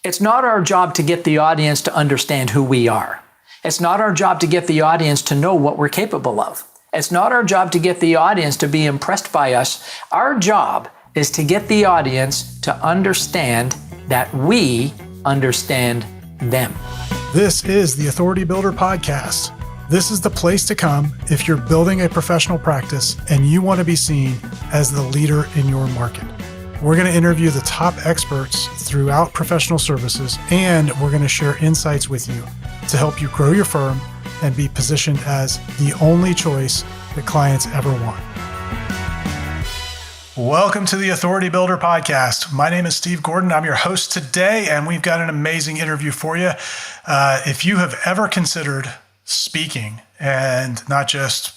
It's not our job to get the audience to understand who we are. It's not our job to get the audience to know what we're capable of. It's not our job to get the audience to be impressed by us. Our job is to get the audience to understand that we understand them. This is the Authority Builder Podcast. This is the place to come if you're building a professional practice and you want to be seen as the leader in your market. We're going to interview the top experts throughout professional services, and we're going to share insights with you to help you grow your firm and be positioned as the only choice that clients ever want. Welcome to the Authority Builder Podcast. My name is Steve Gordon. I'm your host today, and we've got an amazing interview for you. If you have ever considered speaking, and not just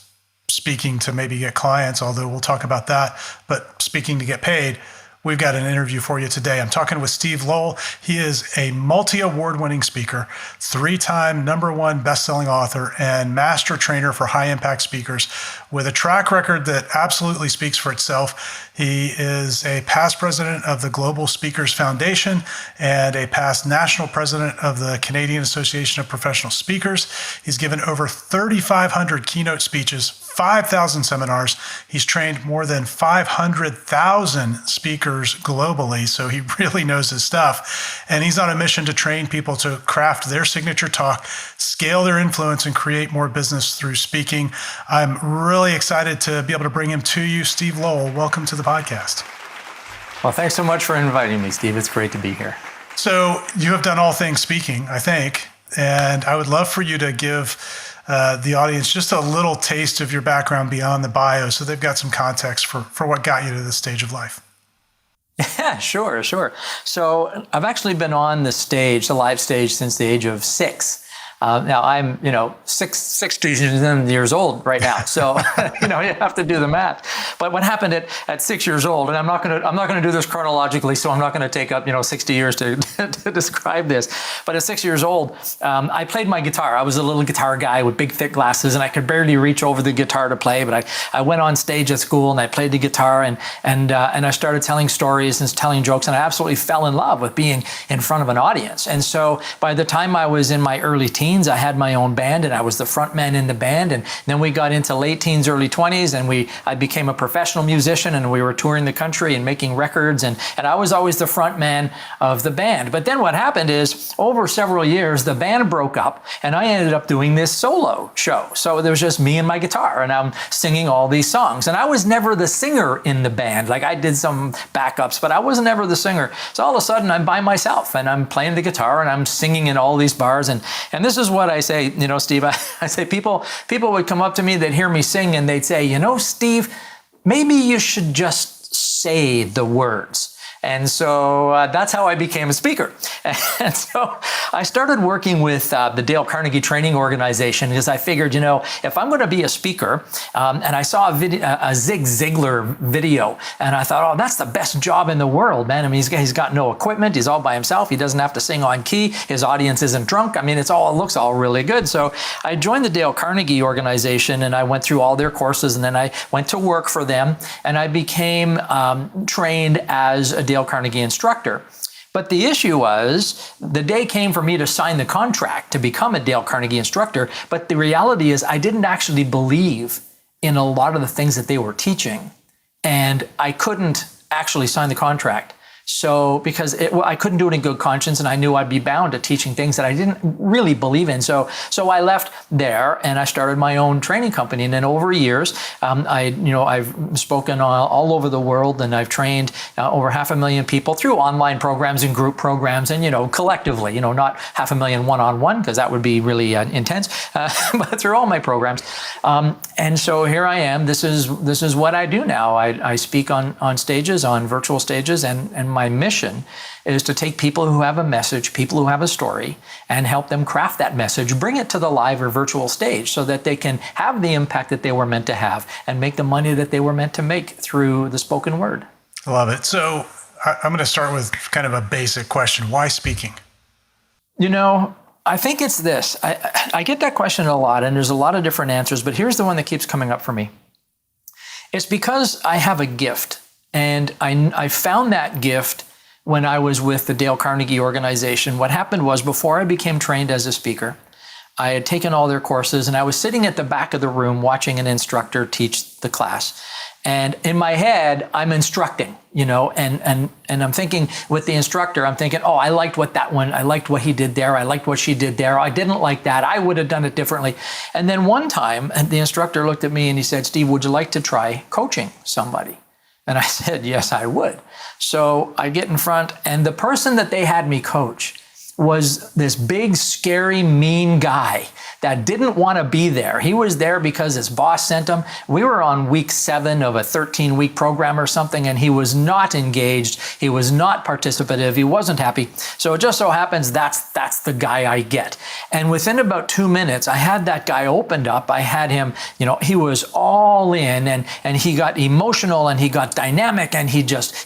speaking to maybe get clients, although we'll talk about that, but speaking to get paid, we've got an interview for you today. I'm talking with Steve Lowell. He is a multi-award-winning speaker, 3-time #1 best-selling author, and master trainer for high-impact speakers with a track record that absolutely speaks for itself. He is a past president of the Global Speakers Foundation and a past national president of the Canadian Association of Professional Speakers. He's given over 3,500 keynote speeches, 5,000 seminars. He's trained more than 500,000 speakers globally, so he really knows his stuff. And he's on a mission to train people to craft their signature talk, scale their influence, and create more business through speaking. I'm really excited to be able to bring him to you. Steve Lowell, welcome to the podcast. Well, thanks so much for inviting me, Steve. It's great to be here. So you have done all things speaking, I think, and I would love for you to give the audience just a little taste of your background beyond the bio so they've got some context for what got you to this stage of life. Yeah, sure. So I've actually been on the stage, the live stage, since the age of 6. Now I'm, 60 years old right now. So, you have to do the math. But what happened at 6 years old, and I'm not going to do this chronologically, so I'm not going to take up, 60 years to describe this. But at 6 years old, I played my guitar. I was a little guitar guy with big, thick glasses, and I could barely reach over the guitar to play. But I went on stage at school and I played the guitar and I started telling stories and telling jokes, and I absolutely fell in love with being in front of an audience. And so by the time I was in my early teens, I had my own band and I was the front man in the band. And then we got into late teens, early 20s, and I became a professional musician, and we were touring the country and making records. And I was always the front man of the band. But then what happened is over several years, the band broke up and I ended up doing this solo show. So there was just me and my guitar and I'm singing all these songs. And I was never the singer in the band. Like I did some backups, but I was never the singer. So all of a sudden I'm by myself and I'm playing the guitar and I'm singing in all these bars. And this is what I say, Steve, I say people would come up to me, they'd hear me sing and they'd say, Steve, maybe you should just say the words. And so that's how I became a speaker. And so I started working with the Dale Carnegie Training Organization because I figured, if I'm going to be a speaker, and I saw a Zig Ziglar video, and I thought, oh, that's the best job in the world, man. I mean, he's got no equipment. He's all by himself. He doesn't have to sing on key. His audience isn't drunk. I mean, it looks all really good. So I joined the Dale Carnegie Organization, and I went through all their courses, and then I went to work for them, and I became trained as a Dale Carnegie instructor. But the issue was the day came for me to sign the contract to become a Dale Carnegie instructor. But the reality is I didn't actually believe in a lot of the things that they were teaching. And I couldn't actually sign the contract. So because I couldn't do it in good conscience, and I knew I'd be bound to teaching things that I didn't really believe in. So I left there and I started my own training company. And then over years, I've spoken all over the world, and I've trained over 500,000 people through online programs and group programs, and collectively, not 500,000 one-on-one because that would be really intense, but through all my programs. And so here I am. This is what I do now. I speak on stages, on virtual stages, and my mission is to take people who have a message, people who have a story, and help them craft that message, bring it to the live or virtual stage so that they can have the impact that they were meant to have and make the money that they were meant to make through the spoken word. I love it. So I'm going to start with kind of a basic question. Why speaking? I think it's this. I get that question a lot, and there's a lot of different answers, but here's the one that keeps coming up for me. It's because I have a gift. And I found that gift when I was with the Dale Carnegie organization. What happened was, before I became trained as a speaker, I had taken all their courses and I was sitting at the back of the room watching an instructor teach the class. And in my head, I'm instructing, and I'm thinking with the instructor, I'm thinking, oh, I liked what he did there. I liked what she did there. I didn't like that. I would have done it differently. And then one time, the instructor looked at me and he said, Steve, would you like to try coaching somebody? And I said, yes, I would. So I get in front, and the person that they had me coach was this big, scary, mean guy that didn't want to be there. He was there because his boss sent him. We were on week 7 of a 13-week program or something, and he was not engaged. He was not participative. He wasn't happy. So it just so happens that's the guy I get. And within about 2 minutes, I had that guy opened up. I had him, he was all in, and he got emotional, and he got dynamic, and he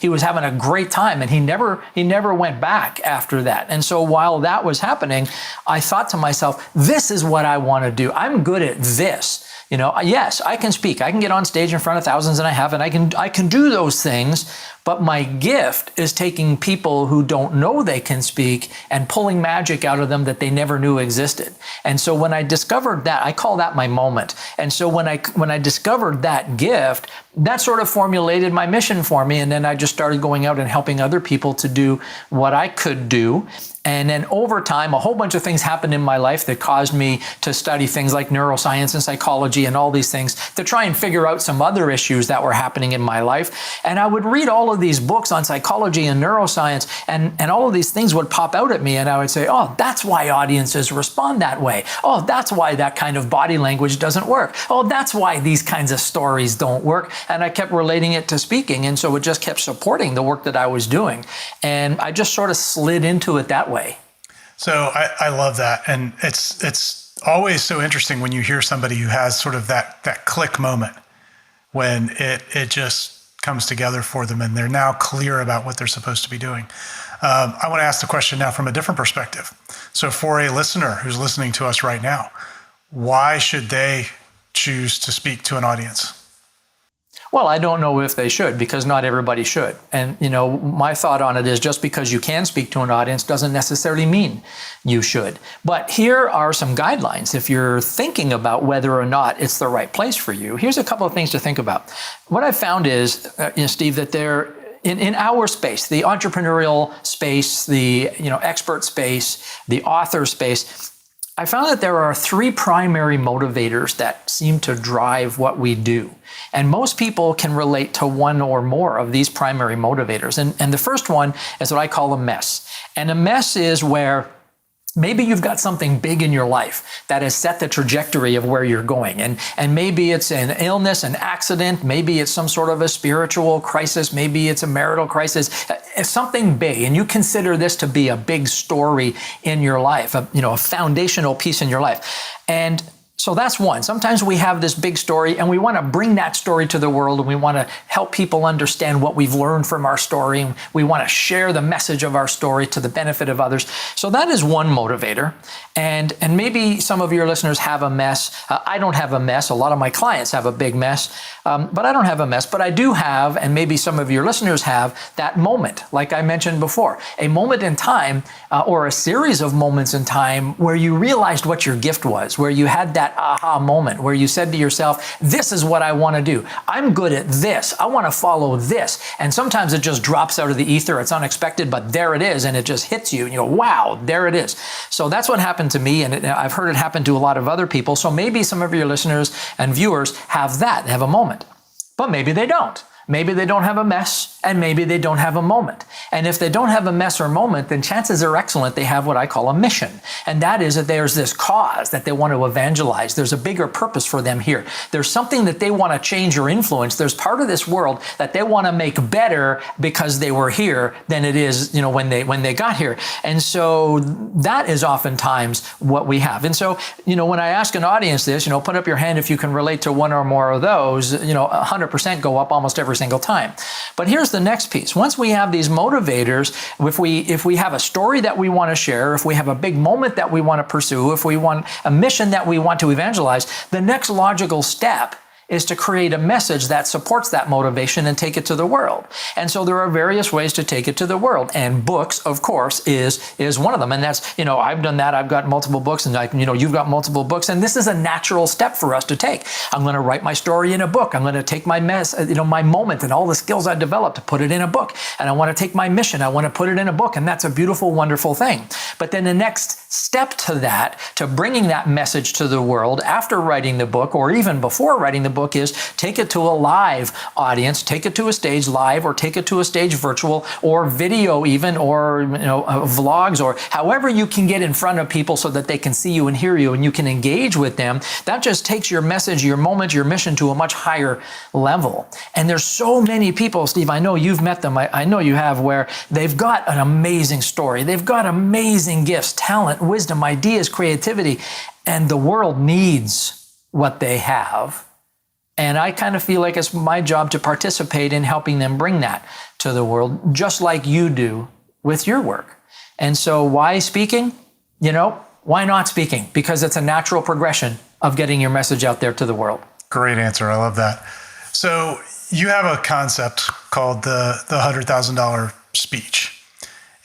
was having a great time, and he never went back after that. And so while that was happening, I thought to myself, this is what I want to do. I'm good at this. Yes, I can speak. I can get on stage in front of thousands, and I have, and I can do those things. But my gift is taking people who don't know they can speak and pulling magic out of them that they never knew existed. And so when I discovered that, I call that my moment. And so when I discovered that gift, that sort of formulated my mission for me. And then I just started going out and helping other people to do what I could do. And then over time, a whole bunch of things happened in my life that caused me to study things like neuroscience and psychology and all these things to try and figure out some other issues that were happening in my life. And I would read all of these books on psychology and neuroscience, and all of these things would pop out at me, and I would say, oh, that's why audiences respond that way. Oh, that's why that kind of body language doesn't work. Oh, that's why these kinds of stories don't work. And I kept relating it to speaking, and so it just kept supporting the work that I was doing. And I just sort of slid into it that way. So I love that. And it's always so interesting when you hear somebody who has sort of that click moment when it just comes together for them and they're now clear about what they're supposed to be doing. I want to ask the question now from a different perspective. So for a listener who's listening to us right now, why should they choose to speak to an audience? Well, I don't know if they should, because not everybody should. And, my thought on it is just because you can speak to an audience doesn't necessarily mean you should. But here are some guidelines. If you're thinking about whether or not it's the right place for you, here's a couple of things to think about. What I've found is, Steve, that there in our space, the entrepreneurial space, the expert space, the author space, I found that there are 3 primary motivators that seem to drive what we do. And most people can relate to one or more of these primary motivators. And the first one is what I call a mess. And a mess is where maybe you've got something big in your life that has set the trajectory of where you're going. And maybe it's an illness, an accident, maybe it's some sort of a spiritual crisis, maybe it's a marital crisis. It's something big, and you consider this to be a big story in your life, a foundational piece in your life. And so that's one. Sometimes we have this big story and we want to bring that story to the world, and we want to help people understand what we've learned from our story. And we want to share the message of our story to the benefit of others. So that is one motivator. And maybe some of your listeners have a mess. I don't have a mess. A lot of my clients have a big mess, but I don't have a mess. But I do have, and maybe some of your listeners have, that moment, like I mentioned before, a moment in time or a series of moments in time where you realized what your gift was, where you had that aha moment, where you said to yourself, this is what I want to do. I'm good at this. I want to follow this. And sometimes it just drops out of the ether. It's unexpected, but there it is. And it just hits you. And you go, wow, there it is. So that's what happened to me. And I've heard it happen to a lot of other people. So maybe some of your listeners and viewers have that. They have a moment, but maybe they don't. Maybe they don't have a mess, and maybe they don't have a moment. And if they don't have a mess or moment, then chances are excellent they have what I call a mission. And that is that there's this cause that they want to evangelize. There's a bigger purpose for them here. There's something that they want to change or influence. There's part of this world that they want to make better because they were here than it is, when they got here. And so that is oftentimes what we have. And so, when I ask an audience this, put up your hand if you can relate to one or more of those, 100% go up almost every single time. But here's the next piece. Once we have these motivators, if we have a story that we want to share, if we have a big moment that we want to pursue, if we want a mission that we want to evangelize, the next logical step is to create a message that supports that motivation and take it to the world. And so there are various ways to take it to the world. And books, of course, is one of them. And that's, I've done that. I've got multiple books, and you've got multiple books. And this is a natural step for us to take. I'm going to write my story in a book. I'm going to take my my moment and all the skills I developed to put it in a book. And I want to take my mission. I want to put it in a book. And that's a beautiful, wonderful thing. But then the next step to that, to bringing that message to the world after writing the book, or even before writing the book, is take it to a live audience, take it to a stage live, or take it to a stage virtual, or video even, or vlogs, or however you can get in front of people so that they can see you and hear you and you can engage with them. That just takes your message, your moment, your mission to a much higher level. And there's so many people, Steve, I know you've met them, I know you have, where they've got an amazing story, they've got amazing gifts, talent, wisdom, ideas, creativity, and the world needs what they have. And I kind of feel like it's my job to participate in helping them bring that to the world, just like you do with your work. And so why speaking? Why not speaking? Because it's a natural progression of getting your message out there to the world. Great answer. I love that. So you have a concept called the $100,000 speech.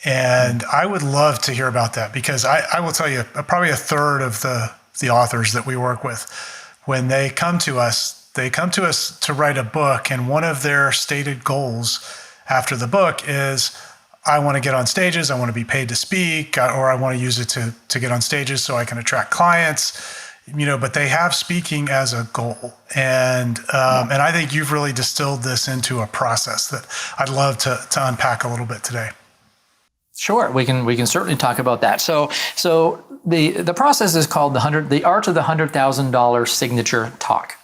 And I would love to hear about that, because I will tell you, probably a third of the authors that we work with, when they come to us to write a book, and one of their stated goals after the book is, I want to get on stages, I want to be paid to speak, or I want to use it to get on stages so I can attract clients, but they have speaking as a goal. And I think you've really distilled this into a process that I'd love to unpack a little bit today. Sure, we can certainly talk about that. So the process is called the art of the $100,000 signature talk.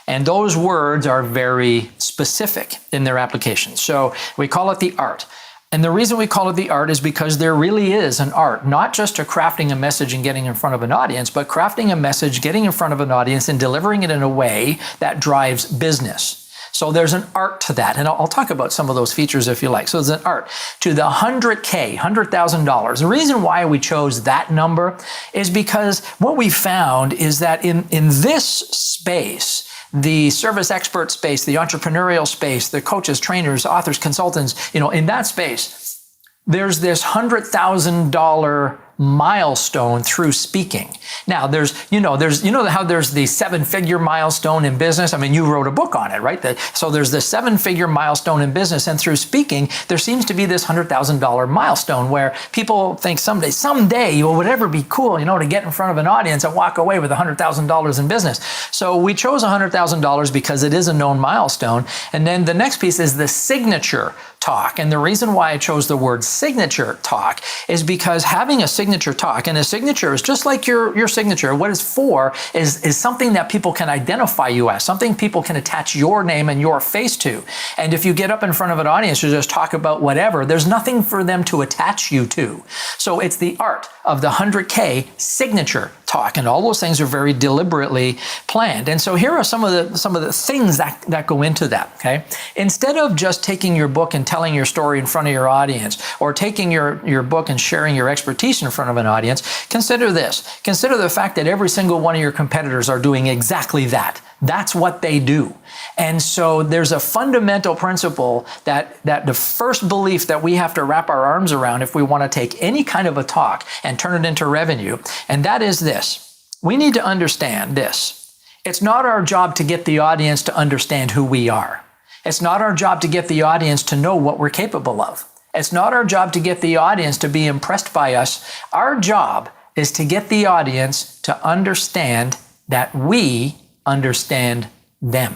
And those words are very specific in their application. So we call it the art. And the reason we call it the art is because there really is an art, not just to crafting a message and getting in front of an audience, but crafting a message, getting in front of an audience, and delivering it in a way that drives business. So there's an art to that. And I'll talk about some of those features if you like. So there's an art to the $100,000. The reason why we chose that number is because what we found is that in this space, the service expert space, the entrepreneurial space, the coaches, trainers, authors, consultants, in that space, there's this $100,000 milestone through speaking. Now there's how there's the 7-figure milestone in business. I mean, you wrote a book on it, right? So there's the 7-figure milestone in business, and through speaking, there seems to be this $100,000 milestone where people think someday, would ever be cool, to get in front of an audience and walk away with $100,000 in business. So we chose $100,000 because it is a known milestone. And then the next piece is the signature talk. And the reason why I chose the word signature talk is because having a signature talk, and a signature is just like your signature. What it's for is something that people can identify you as, something people can attach your name and your face to. And if you get up in front of an audience to just talk about whatever, there's nothing for them to attach you to. So it's the art of the 100K signature talk, and all those things are very deliberately planned. And so here are some of the things that go into that. Okay, instead of just taking your book and telling your story in front of your audience, or taking your book and sharing your expertise in front of an audience, consider this. Consider the fact that every single one of your competitors are doing exactly that. That's what they do. And so there's a fundamental principle that the first belief that we have to wrap our arms around if we want to take any kind of a talk and turn it into revenue, and that is this. We need to understand this. It's not our job to get the audience to understand who we are. It's not our job to get the audience to know what we're capable of. It's not our job to get the audience to be impressed by us. Our job is to get the audience to understand that we understand them.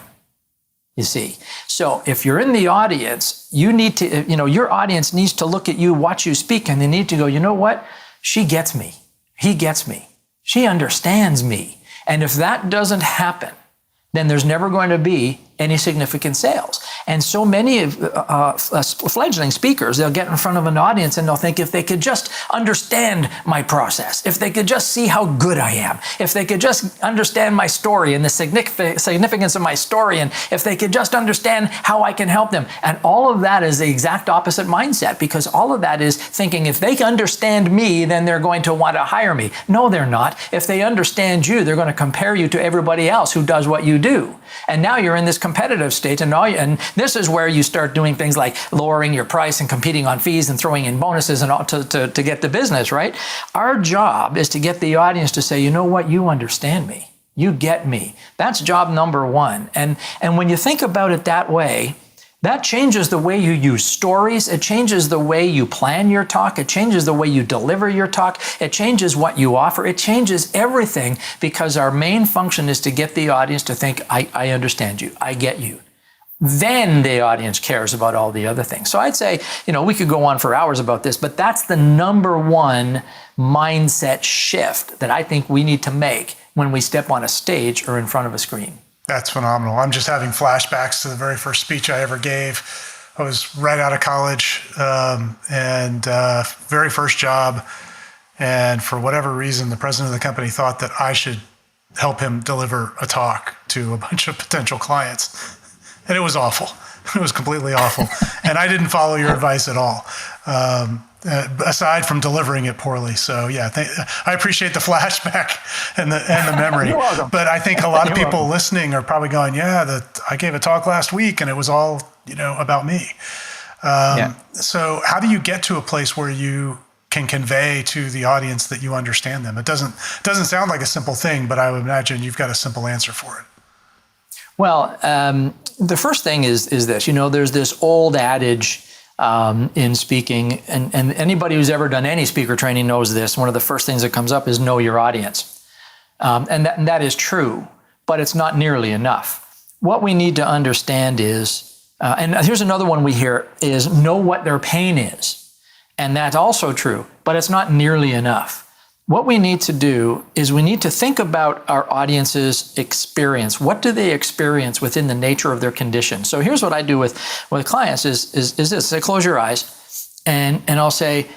You see, so if you're in the audience, you need to, your audience needs to look at you, watch you speak, and they need to go, you know what? She gets me. He gets me. She understands me. And if that doesn't happen, then there's never going to be any significant sales. And so many of fledgling speakers, they'll get in front of an audience and they'll think if they could just understand my process, if they could just see how good I am, if they could just understand my story and the significance of my story, and if they could just understand how I can help them. And all of that is the exact opposite mindset, because all of that is thinking if they understand me, then they're going to want to hire me. No, they're not. If they understand you, they're going to compare you to everybody else who does what you do. And now you're in this competitive state, and this is where you start doing things like lowering your price and competing on fees and throwing in bonuses and all to get the business, right? Our job is to get the audience to say, you know what, you understand me. You get me. That's job number one. And when you think about it that way, that changes the way you use stories. It changes the way you plan your talk. It changes the way you deliver your talk. It changes what you offer. It changes everything, because our main function is to get the audience to think, I understand you. I get you. Then the audience cares about all the other things. So I'd say, we could go on for hours about this, but that's the number one mindset shift that I think we need to make when we step on a stage or in front of a screen. That's phenomenal. I'm just having flashbacks to the very first speech I ever gave. I was right out of college and very first job. And for whatever reason, the president of the company thought that I should help him deliver a talk to a bunch of potential clients. And it was awful. It was completely awful. And I didn't follow your advice at all, aside from delivering it poorly. So yeah, I appreciate the flashback and the memory. You're welcome. But I think a lot of people listening are probably going, I gave a talk last week and it was all, about me. So how do you get to a place where you can convey to the audience that you understand them? It doesn't sound like a simple thing, but I would imagine you've got a simple answer for it. Well, the first thing is this, there's this old adage in speaking, and anybody who's ever done any speaker training knows this. One of the first things that comes up is know your audience. And that is true, but it's not nearly enough. What we need to understand is, and here's another one we hear, is know what their pain is. And that's also true, but it's not nearly enough. What we need to do is we need to think about our audience's experience. What do they experience within the nature of their condition? So here's what I do with clients is this. Say, close your eyes, and I'll say,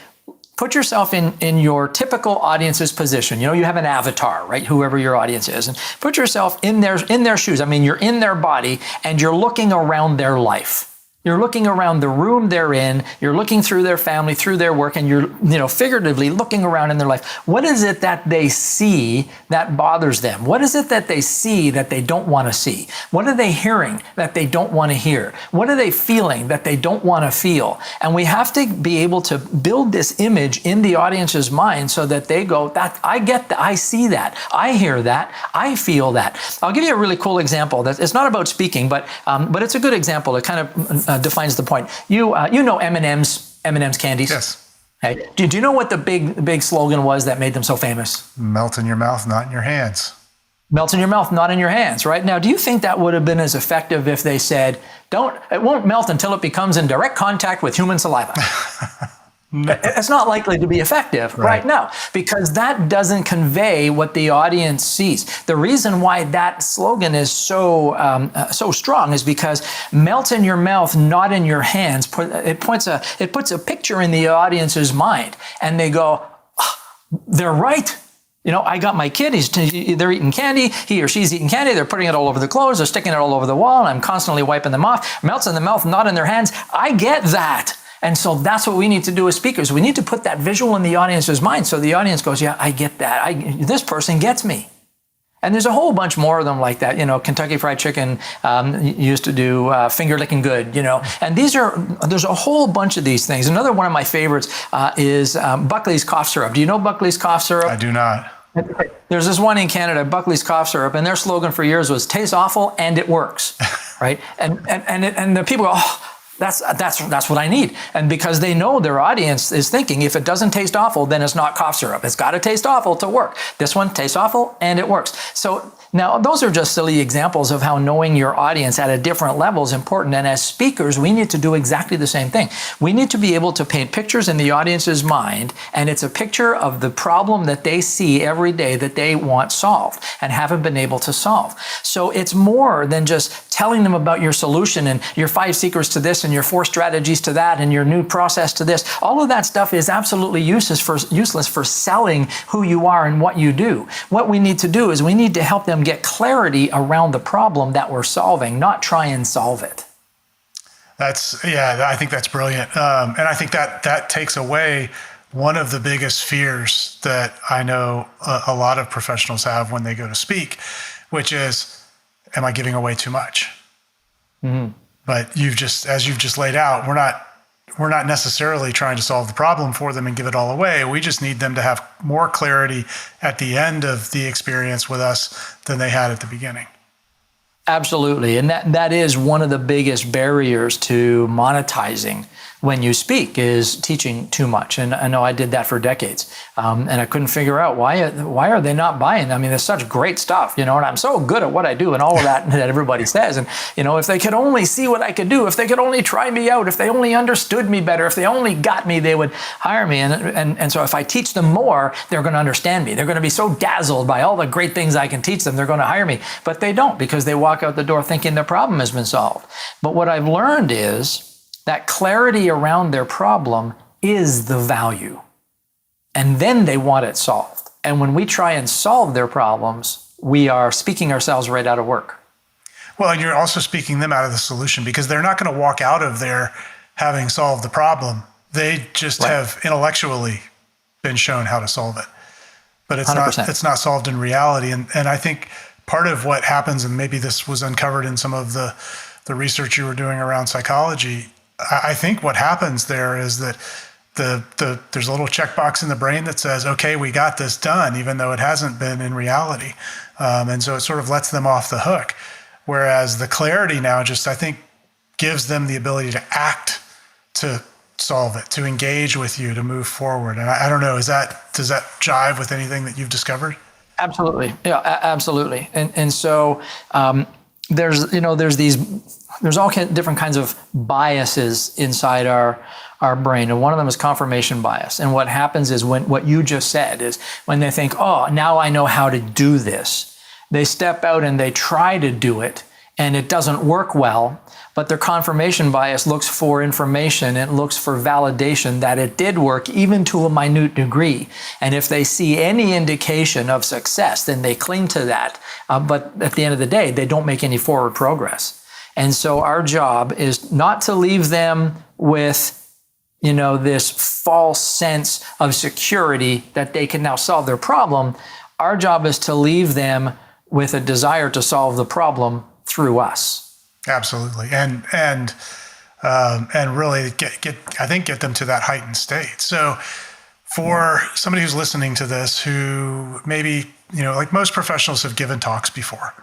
put yourself in your typical audience's position. You have an avatar, right? Whoever your audience is, and put yourself in their shoes. I mean, you're in their body and you're looking around their life. You're looking around the room they're in, you're looking through their family, through their work, and you're, figuratively looking around in their life. What is it that they see that bothers them? What is it that they see that they don't want to see? What are they hearing that they don't want to hear? What are they feeling that they don't want to feel? And we have to be able to build this image in the audience's mind so that they go, that I get that, I see that, I hear that, I feel that. I'll give you a really cool example. That it's not about speaking, but it's a good example. It kind of defines the point. You know M&M's candies? Yes. Okay. Do you know what the big slogan was that made them so famous? Melt in your mouth, not in your hands. Melt in your mouth, not in your hands, right? Now, do you think that would have been as effective if they said, it won't melt until it becomes in direct contact with human saliva? No. It's not likely to be effective right now, because that doesn't convey what the audience sees. The reason why that slogan is so strong is because melt in your mouth, not in your hands. It puts a picture in the audience's mind, and they go, oh, they're right. I got my kid, they're eating candy, he or she's eating candy, they're putting it all over the clothes, they're sticking it all over the wall, and I'm constantly wiping them off. Melts in the mouth, not in their hands. I get that. And so that's what we need to do as speakers. We need to put that visual in the audience's mind so the audience goes, yeah, I get that. This person gets me. And there's a whole bunch more of them like that. Kentucky Fried Chicken used to do finger licking good, And there's a whole bunch of these things. Another one of my favorites is Buckley's cough syrup. Do you know Buckley's cough syrup? I do not. There's this one in Canada, Buckley's cough syrup, and their slogan for years was tastes awful and it works, right? And the people go, oh, that's what I need. And because they know their audience is thinking, if it doesn't taste awful, then it's not cough syrup. It's got to taste awful to work. This one tastes awful and it works. So now those are just silly examples of how knowing your audience at a different level is important. And as speakers, we need to do exactly the same thing. We need to be able to paint pictures in the audience's mind, and it's a picture of the problem that they see every day that they want solved and haven't been able to solve. So it's more than just telling them about your solution and your 5 secrets to this and your 4 strategies to that and your new process to this. All of that stuff is absolutely useless for selling who you are and what you do. What we need to do is we need to help them get clarity around the problem that we're solving, not try and solve it. I think that's brilliant. And I think that takes away one of the biggest fears that I know a lot of professionals have when they go to speak, which is, am I giving away too much? Mm-hmm. But as you've just laid out, we're not necessarily trying to solve the problem for them and give it all away. We just need them to have more clarity at the end of the experience with us than they had at the beginning. Absolutely. And that is one of the biggest barriers to monetizing when you speak, is teaching too much. And I know I did that for decades. And I couldn't figure out why are they not buying? I mean, there's such great stuff, and I'm so good at what I do and all of that everybody says. And, if they could only see what I could do, if they could only try me out, if they only understood me better, if they only got me, they would hire me. And so if I teach them more, they're going to understand me. They're going to be so dazzled by all the great things I can teach them, they're going to hire me. But they don't, because they walk out the door thinking their problem has been solved. But what I've learned is that clarity around their problem is the value. And then they want it solved. And when we try and solve their problems, we are speaking ourselves right out of work. Well, and you're also speaking them out of the solution, because they're not going to walk out of there having solved the problem. They just have intellectually been shown how to solve it. But it's 100%. It's not solved in reality. And I think part of what happens, and maybe this was uncovered in some of the research you were doing around psychology, I think what happens there is that there's a little checkbox in the brain that says, okay, we got this done, even though it hasn't been in reality. And so it sort of lets them off the hook. Whereas the clarity now just, I think, gives them the ability to act, to solve it, to engage with you, to move forward. And I don't know, does that jive with anything that you've discovered? Absolutely. Yeah, absolutely. And so there's all different kinds of biases inside our brain. And one of them is confirmation bias. And what happens is what you just said is when they think, oh, now I know how to do this, they step out and they try to do it and it doesn't work well. But their confirmation bias looks for information. It looks for validation that it did work, even to a minute degree. And if they see any indication of success, then they cling to that. But at the end of the day, they don't make any forward progress. And so our job is not to leave them with, this false sense of security that they can now solve their problem. Our job is to leave them with a desire to solve the problem through us. Absolutely. And really get them to that heightened state. So for somebody who's listening to this, who maybe, like most professionals have given talks before,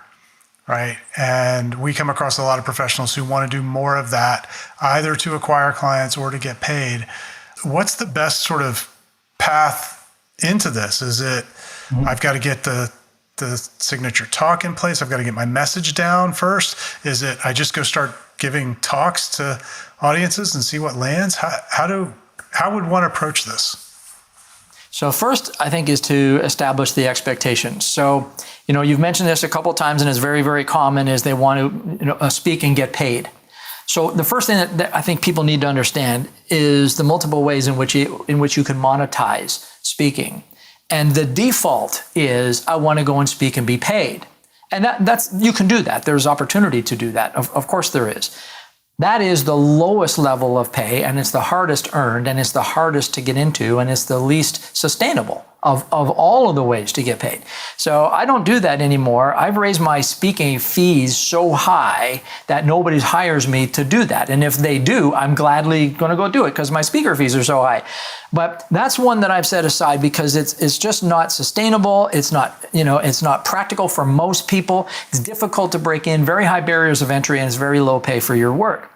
right? And we come across a lot of professionals who want to do more of that, either to acquire clients or to get paid. What's the best sort of path into this? Is it, I've got to get the signature talk in place, I've got to get my message down first? Is it, I just go start giving talks to audiences and see what lands? How would one approach this? So first, I think, is to establish the expectations. So, you've mentioned this a couple of times, and it's very, very common, is they want to speak and get paid. So the first thing that I think people need to understand is the multiple ways in which you can monetize speaking. And the default is, I want to go and speak and be paid. And that's you can do that. There's opportunity to do that. Of course there is. That is the lowest level of pay, and it's the hardest earned, and it's the hardest to get into, and it's the least sustainable of all of the ways to get paid. So I don't do that anymore. I've raised my speaking fees so high that nobody hires me to do that. And if they do, I'm gladly going to go do it because my speaker fees are so high. But that's one that I've set aside because it's just not sustainable. It's not practical for most people. It's difficult to break in, very high barriers of entry, and it's very low pay for your work.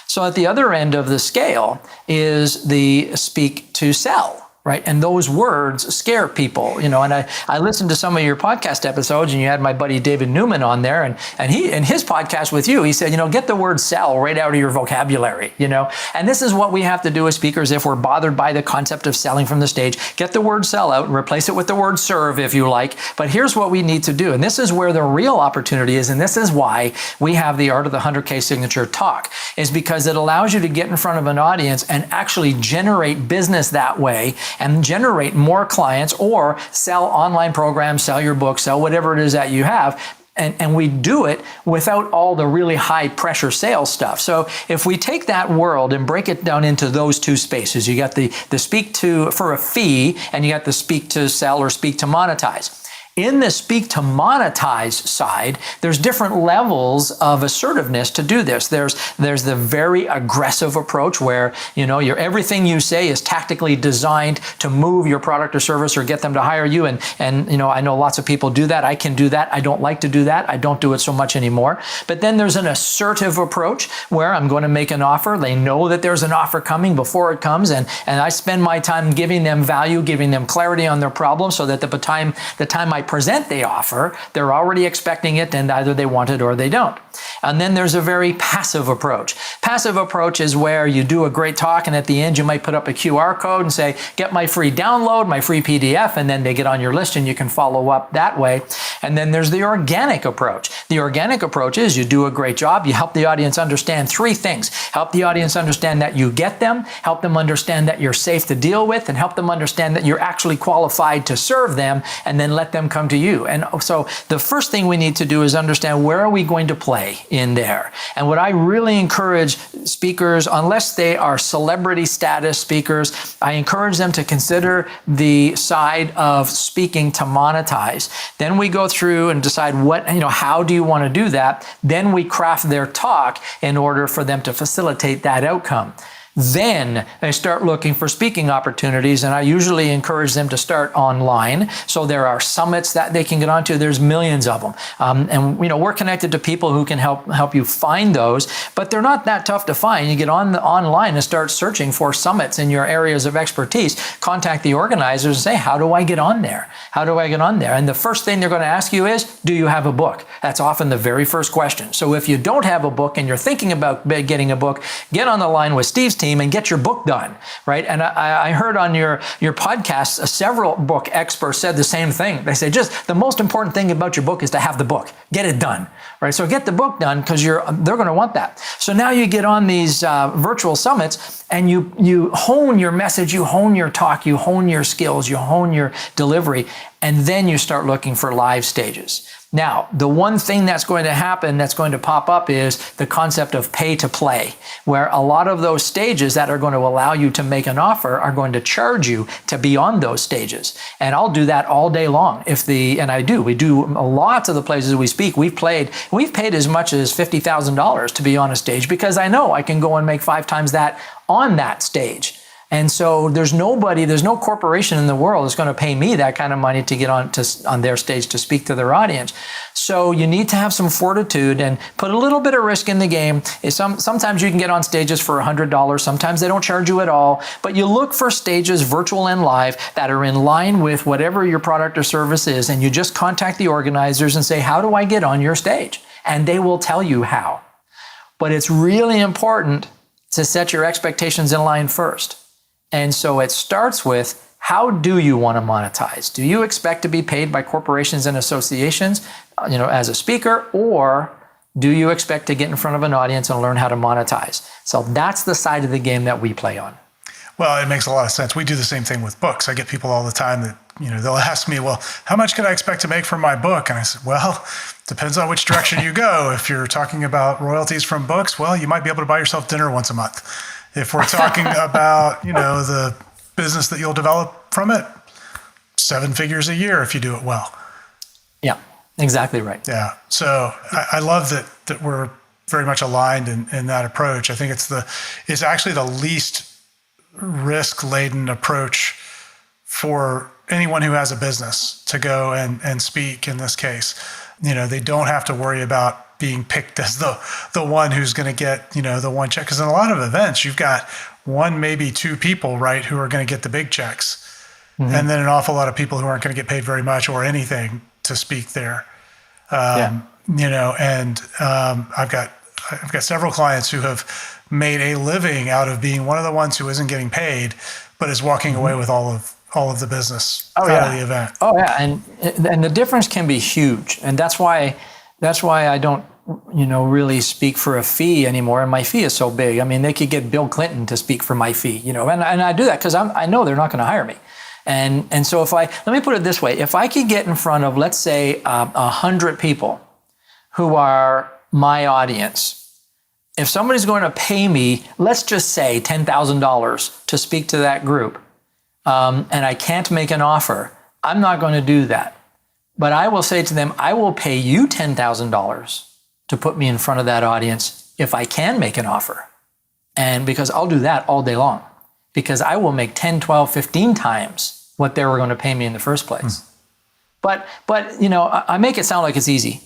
So at the other end of the scale is the speak to sell, right? And those words scare people, and I listened to some of your podcast episodes, and you had my buddy David Newman on there, and he, in his podcast with you, he said, get the word sell right out of your vocabulary, and this is what we have to do as speakers if we're bothered by the concept of selling from the stage. Get the word sell out and replace it with the word serve if you like, but here's what we need to do, and this is where the real opportunity is, and this is why we have the Art of the 100K Signature talk, is because it allows you to get in front of an audience and actually generate business that way, and generate more clients, or sell online programs, sell your book, sell whatever it is that you have. And we do it without all the really high pressure sales stuff. So if we take that world and break it down into those two spaces, you got the speak to for a fee, and you got the speak to sell or speak to monetize. In the speak to monetize side, there's different levels of assertiveness to do this. There's the very aggressive approach where, everything you say is tactically designed to move your product or service or get them to hire you. And I know lots of people do that. I can do that. I don't like to do that. I don't do it so much anymore. But then there's an assertive approach where I'm going to make an offer. They know that there's an offer coming before it comes. And I spend my time giving them value, giving them clarity on their problem, so that the time I present the offer, they're already expecting it, and either they want it or they don't. And then there's a very passive approach. Passive approach is where you do a great talk, and at the end you might put up a QR code and say, get my free download, my free PDF, and then they get on your list and you can follow up that way. And then there's the organic approach. The organic approach is you do a great job, you help the audience understand three things. Help the audience understand that you get them, help them understand that you're safe to deal with, and help them understand that you're actually qualified to serve them, and then let them come to you. And so the first thing we need to do is understand, where are we going to play in there? And what I really encourage speakers, unless they are celebrity status speakers, I encourage them to consider the side of speaking to monetize. Then we go through and decide how do you want to do that? Then we craft their talk in order for them to facilitate that outcome. Then they start looking for speaking opportunities, and I usually encourage them to start online. So there are summits that they can get onto. There's millions of them, and we're connected to people who can help you find those. But they're not that tough to find. You get online and start searching for summits in your areas of expertise. Contact the organizers and say, "How do I get on there? How do I get on there?" And the first thing they're going to ask you is, "Do you have a book?" That's often the very first question. So if you don't have a book and you're thinking about getting a book, get on the line with Steve's team and get your book done, right? And I heard on your podcast, several book experts said the same thing. They say, just the most important thing about your book is to have the book. Get it done, right? So get the book done, because they're going to want that. So now you get on these virtual summits, and you hone your message, you hone your talk, you hone your skills, you hone your delivery, and then you start looking for live stages. Now, the one thing that's going to happen, that's going to pop up, is the concept of pay to play, where a lot of those stages that are going to allow you to make an offer are going to charge you to be on those stages. And I'll do that all day long. We do lots of the places we speak. We've paid as much as $50,000 to be on a stage, because I know I can go and make 5 times that on that stage. And so there's no corporation in the world that's going to pay me that kind of money to get on their stage to speak to their audience. So you need to have some fortitude and put a little bit of risk in the game. Sometimes you can get on stages for $100. Sometimes they don't charge you at all. But you look for stages, virtual and live, that are in line with whatever your product or service is. And you just contact the organizers and say, "How do I get on your stage?" And they will tell you how. But it's really important to set your expectations in line first. And so it starts with, how do you want to monetize? Do you expect to be paid by corporations and associations, as a speaker, or do you expect to get in front of an audience and learn how to monetize? So that's the side of the game that we play on. Well, it makes a lot of sense. We do the same thing with books. I get people all the time that, they'll ask me, "Well, how much can I expect to make from my book?" And I said, "Well, depends on which direction you go. If you're talking about royalties from books, well, you might be able to buy yourself dinner once a month. If we're talking about, the business that you'll develop from it, 7 figures a year if you do it well." Yeah, exactly right. Yeah. So I love that we're very much aligned in that approach. I think it's actually the least risk-laden approach for anyone who has a business to go and speak in this case. They don't have to worry about being picked as the one who's going to get, the one check. Because in a lot of events, you've got 1, maybe 2 people, right, who are going to get the big checks. and then an awful lot of people who aren't going to get paid very much or anything to speak there. And I've got several clients who have made a living out of being one of the ones who isn't getting paid, but is walking away with all of the business out of the event. Oh yeah, and the difference can be huge, and that's why I don't really speak for a fee anymore, and my fee is so big. I mean, they could get Bill Clinton to speak for my fee, and I do that because I know they're not going to hire me. And so let me put it this way, if I could get in front of, let's say, 100 people who are my audience, if somebody's going to pay me, let's just say $10,000 to speak to that group, and I can't make an offer, I'm not going to do that. But I will say to them, I will pay you $10,000 to put me in front of that audience if I can make an offer. And because I'll do that all day long, because I will make 10, 12, 15 times what they were going to pay me in the first place. But I make it sound like it's easy.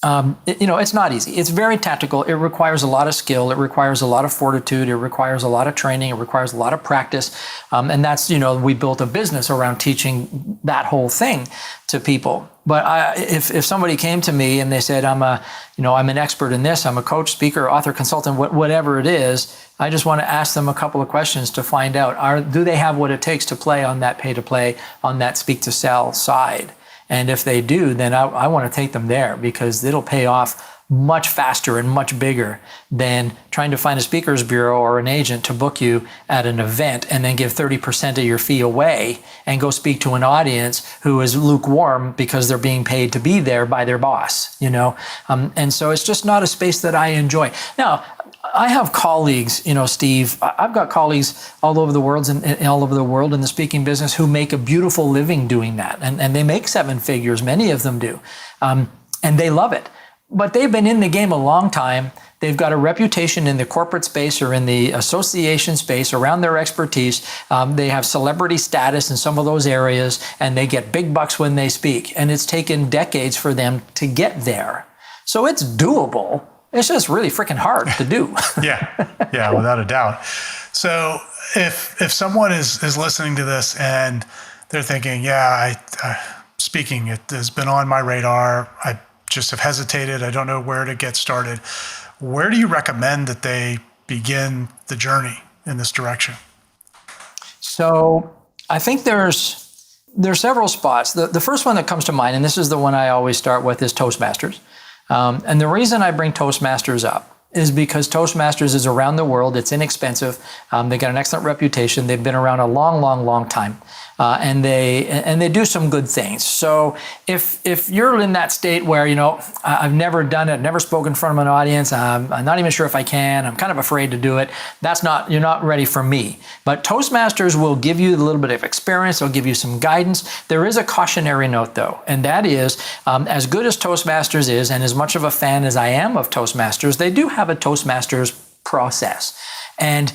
It's not easy. It's very tactical. It requires a lot of skill. It requires a lot of fortitude. It requires a lot of training. It requires a lot of practice. And that's, we built a business around teaching that whole thing to people. But if somebody came to me and they said, I'm an expert in this, I'm a coach, speaker, author, consultant, whatever it is, I just want to ask them a couple of questions to find out, do they have what it takes to play on that pay to play, on that speak to sell side? And if they do, then I want to take them there, because it'll pay off much faster and much bigger than trying to find a speakers bureau or an agent to book you at an event and then give 30% of your fee away and go speak to an audience who is lukewarm because they're being paid to be there by their boss, And so it's just not a space that I enjoy. Now, I have colleagues, Steve, I've got colleagues all over the world in the speaking business who make a beautiful living doing that. And they make 7 figures, many of them do. And they love it. But they've been in the game a long time. They've got a reputation in the corporate space or in the association space around their expertise. They have celebrity status in some of those areas, and they get big bucks when they speak. And it's taken decades for them to get there. So it's doable. It's just really freaking hard to do. Yeah, without a doubt. So if someone is listening to this and they're thinking, speaking, it has been on my radar, I just have hesitated, I don't know where to get started, where do you recommend that they begin the journey in this direction? So I think there's several spots. The first one that comes to mind, and this is the one I always start with, is Toastmasters. And the reason I bring Toastmasters up is because Toastmasters is around the world. It's inexpensive. They got an excellent reputation. They've been around a long, long, long time. And they do some good things. So if you're in that state where, I've never done it, never spoken in front of an audience, I'm not even sure if I can, I'm kind of afraid to do it, you're not ready for me. But Toastmasters will give you a little bit of experience, they'll give you some guidance. There is a cautionary note though, and that is, as good as Toastmasters is, and as much of a fan as I am of Toastmasters, they do have a Toastmasters process. And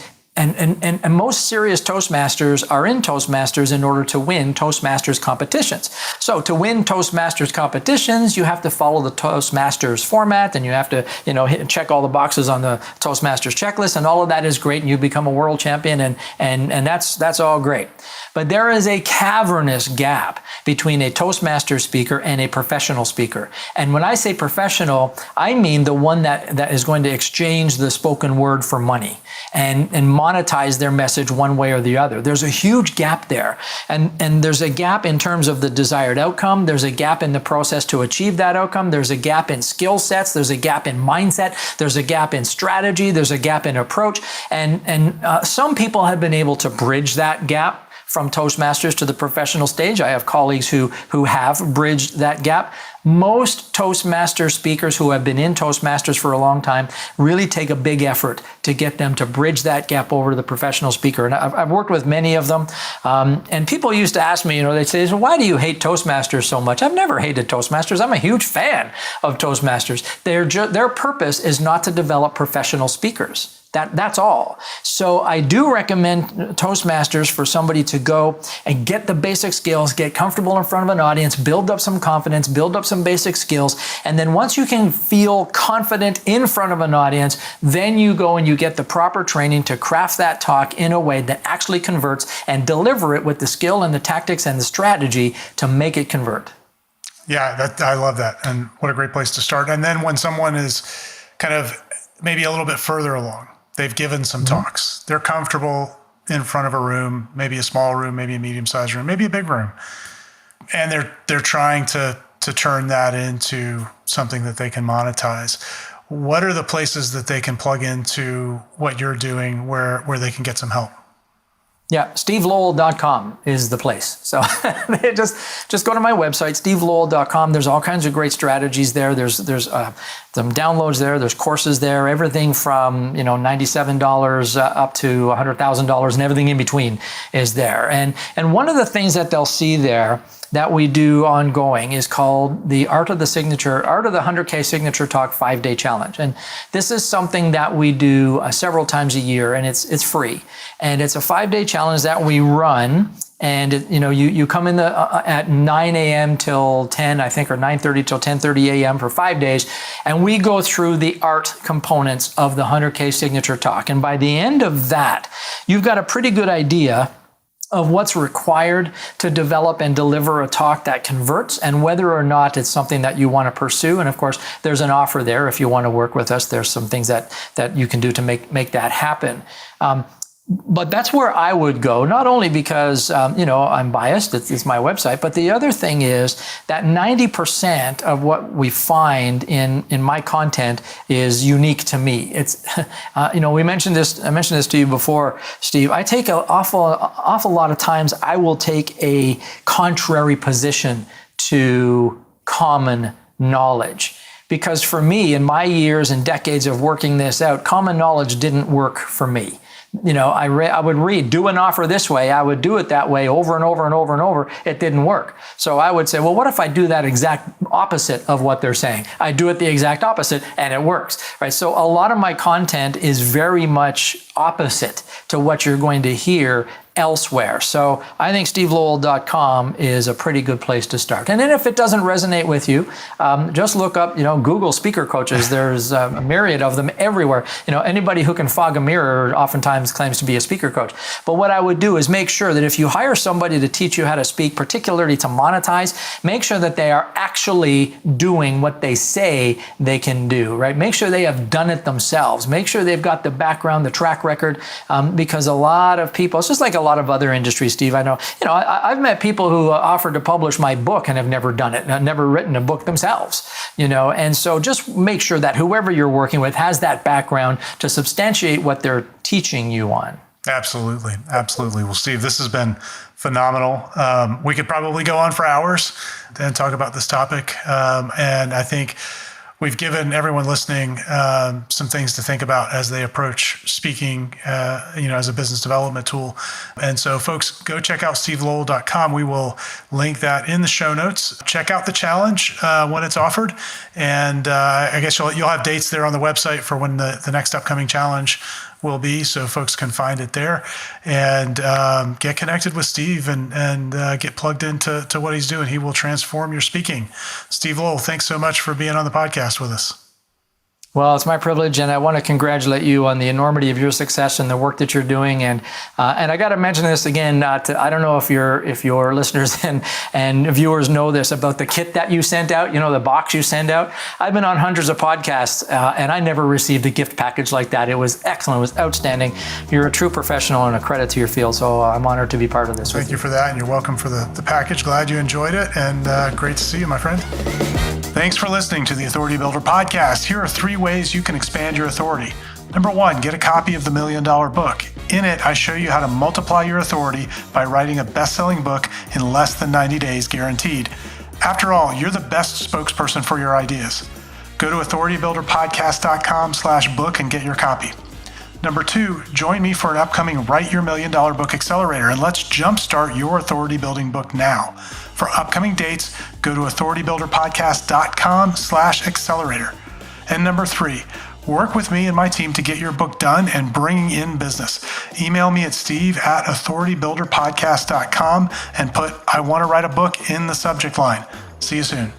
most serious Toastmasters are in Toastmasters in order to win Toastmasters competitions. So to win Toastmasters competitions, you have to follow the Toastmasters format, and you have to, check all the boxes on the Toastmasters checklist, and all of that is great, and you become a world champion, and that's all great. But there is a cavernous gap between a Toastmaster speaker and a professional speaker. And when I say professional, I mean the one that is going to exchange the spoken word for money and monetize their message one way or the other. There's a huge gap there. And there's a gap in terms of the desired outcome. There's a gap in the process to achieve that outcome. There's a gap in skill sets. There's a gap in mindset. There's a gap in strategy. There's a gap in approach. And some people have been able to bridge that gap from Toastmasters to the professional stage. I have colleagues who have bridged that gap. Most Toastmaster speakers who have been in Toastmasters for a long time really take a big effort to get them to bridge that gap over to the professional speaker. And I've worked with many of them. And people used to ask me, they'd say, so why do you hate Toastmasters so much? I've never hated Toastmasters. I'm a huge fan of Toastmasters. Their purpose is not to develop professional speakers. That's all. So I do recommend Toastmasters for somebody to go and get the basic skills, get comfortable in front of an audience, build up some confidence, build up some some basic skills. And then once you can feel confident in front of an audience, then you go and you get the proper training to craft that talk in a way that actually converts and deliver it with the skill and the tactics and the strategy to make it convert. Yeah, I love that. And what a great place to start. And then when someone is kind of maybe a little bit further along, they've given some talks, they're comfortable in front of a room, maybe a small room, maybe a medium-sized room, maybe a big room. And they're trying to turn that into something that they can monetize. What are the places that they can plug into what you're doing where they can get some help? Yeah, stevelowell.com is the place. So just go to my website, stevelowell.com. There's all kinds of great strategies there. There's some downloads there. There's courses there. Everything from $97 up to $100,000 and everything in between is there. And one of the things that they'll see there that we do ongoing is called the Art of the 100K Signature Talk 5-Day Challenge. And this is something that we do several times a year, and it's free. And it's a 5-day challenge that we run. And you come in at 9 a.m. till 10, I think, or 9:30 till 10:30 a.m. for 5 days, and we go through the art components of the 100K Signature Talk. And by the end of that, you've got a pretty good idea of what's required to develop and deliver a talk that converts, and whether or not it's something that you want to pursue. And of course, there's an offer there. If you want to work with us, there's some things that you can do to make that happen. But that's where I would go, not only because, I'm biased, it's my website, but the other thing is that 90% of what we find in my content is unique to me. It's, I mentioned this to you before, Steve. I take an awful lot of times, I will take a contrary position to common knowledge. Because for me, in my years and decades of working this out, common knowledge didn't work for me. I would read, do an offer this way. I would do it that way over and over and over and over. It didn't work. So I would say, well, what if I do that exact opposite of what they're saying? I do it the exact opposite and it works, right? So a lot of my content is very much opposite to what you're going to hear elsewhere. So I think stevelowell.com is a pretty good place to start. And then if it doesn't resonate with you, just look up, Google speaker coaches. There's a myriad of them everywhere. Anybody who can fog a mirror oftentimes claims to be a speaker coach. But what I would do is make sure that if you hire somebody to teach you how to speak, particularly to monetize, make sure that they are actually doing what they say they can do, right? Make sure they have done it themselves. Make sure they've got the background, the track record, because a lot of people, it's just like a lot of other industries, Steve. I know, I've met people who offered to publish my book and have never done it, never written a book themselves, and so just make sure that whoever you're working with has that background to substantiate what they're teaching you on. Absolutely. Absolutely. Well, Steve, this has been phenomenal. We could probably go on for hours and talk about this topic. And I think we've given everyone listening some things to think about as they approach speaking, as a business development tool. And so, folks, go check out stevelowell.com. We will link that in the show notes. Check out the challenge when it's offered, and I guess you'll have dates there on the website for when the next upcoming challenge will be, so folks can find it there and get connected with Steve and get plugged into what he's doing. He will transform your speaking. Steve Lowell, thanks so much for being on the podcast with us. Well, it's my privilege, and I want to congratulate you on the enormity of your success and the work that you're doing. And I got to mention this again. I don't know if your listeners and viewers know this about the kit that you sent out. The box you send out. I've been on hundreds of podcasts, and I never received a gift package like that. It was excellent. It was outstanding. You're a true professional and a credit to your field. So I'm honored to be part of this. Thank you for that, and you're welcome for the package. Glad you enjoyed it, and great to see you, my friend. Thanks for listening to the Authority Builder Podcast. Here are 3 ways you can expand your authority. Number 1, get a copy of the $1 Million Book. In it, I show you how to multiply your authority by writing a best-selling book in less than 90 days guaranteed. After all, you're the best spokesperson for your ideas. Go to authoritybuilderpodcast.com/book and get your copy. Number 2, join me for an upcoming Write Your $1 Million Book Accelerator, and let's jumpstart your authority building book now. For upcoming dates, go to authoritybuilderpodcast.com/accelerator. And number 3, work with me and my team to get your book done and bringing in business. Email me at steve@authoritybuilderpodcast.com and put "I want to write a book" in the subject line. See you soon.